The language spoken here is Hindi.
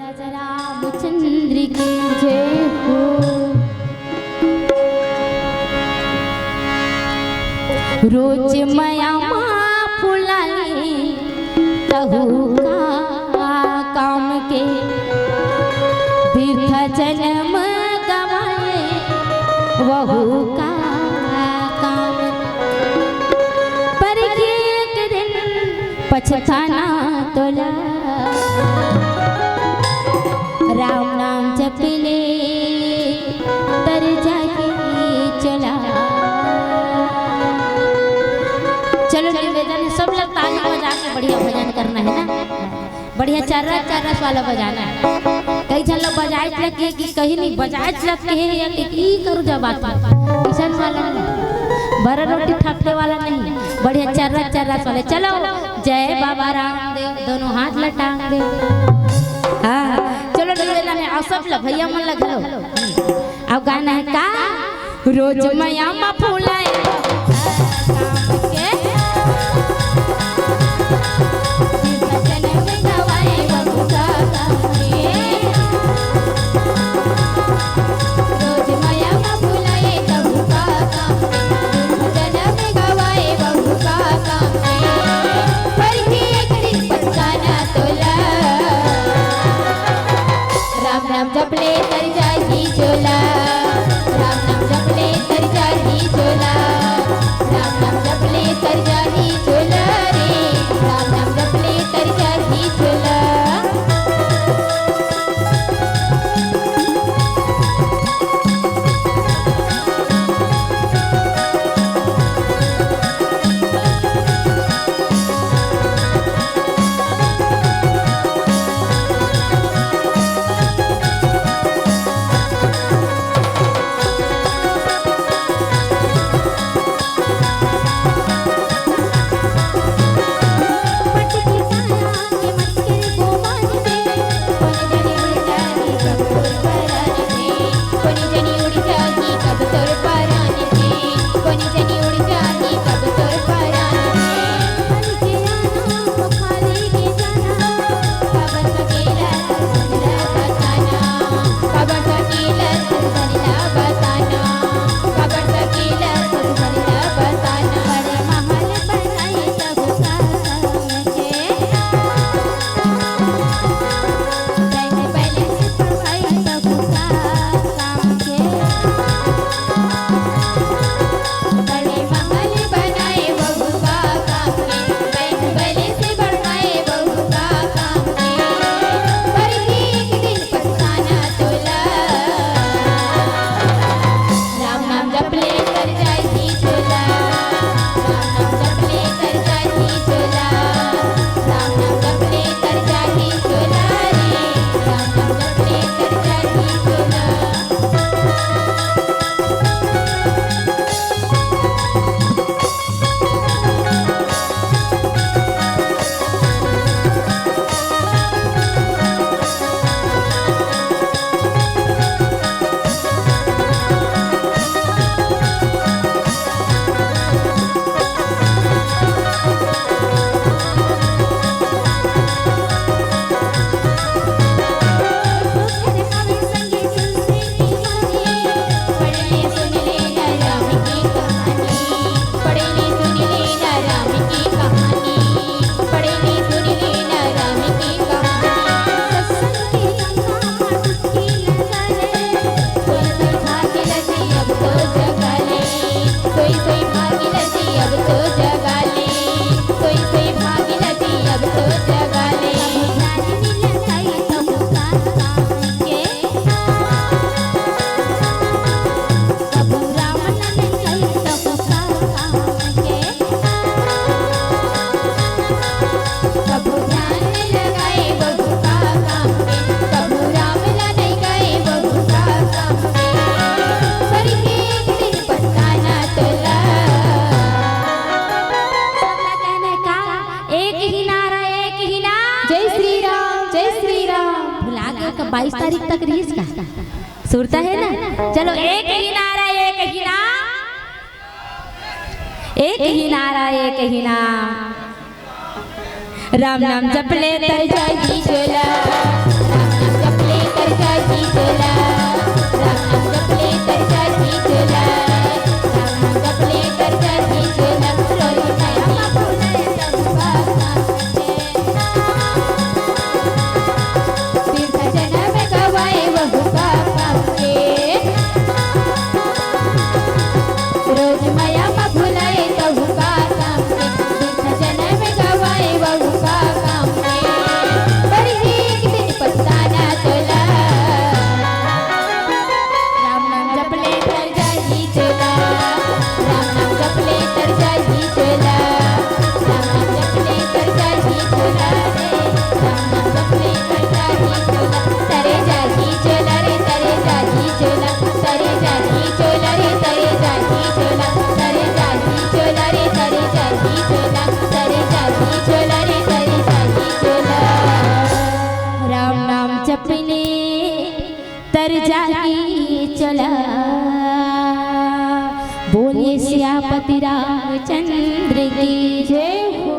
राजा रामचंद्र की जय हो। रोज माया फुलाए कहू का काम के तीर्थ जन्म गवाए वहू का काम पर एक दिन पछताना तोला राम नाम जप ले तर जाके चला। चलो निवेदन है सब लोग ताली बजा के बढ़िया भजन करना है ना, बढ़िया चार रस वाला बजाना है। कई जन लोग बजाए लगे कि कहीं नहीं बजाए लग के या की करूँ जब बात किसान वाला नहीं, बड़ा रोटी थापने वाला नहीं, बढ़िया चार रस वाले। चलो जय बाबा रामदेव दोनों हाथ लटांग दे। हाँ चलो निवेदन है और सब लोग भैया मन लग लो। अब गाना है का रोज मैया मा फूलाए जपले तर जाही चोला राम नाम जपले तर जाही चोला राम नाम जपले तर जाही चोला रे राम नाम जपले तर जाही चोला। का 22 तारीख तक रीस का सुरता है ना। चलो एक ही नारा एक ही नाम, एक ही नारा एक ही नाम, राम नाम जप ले तर जाएगी चोला। लेकर जाके चला। बोलिए सियापति रामचंद्र की जय हो।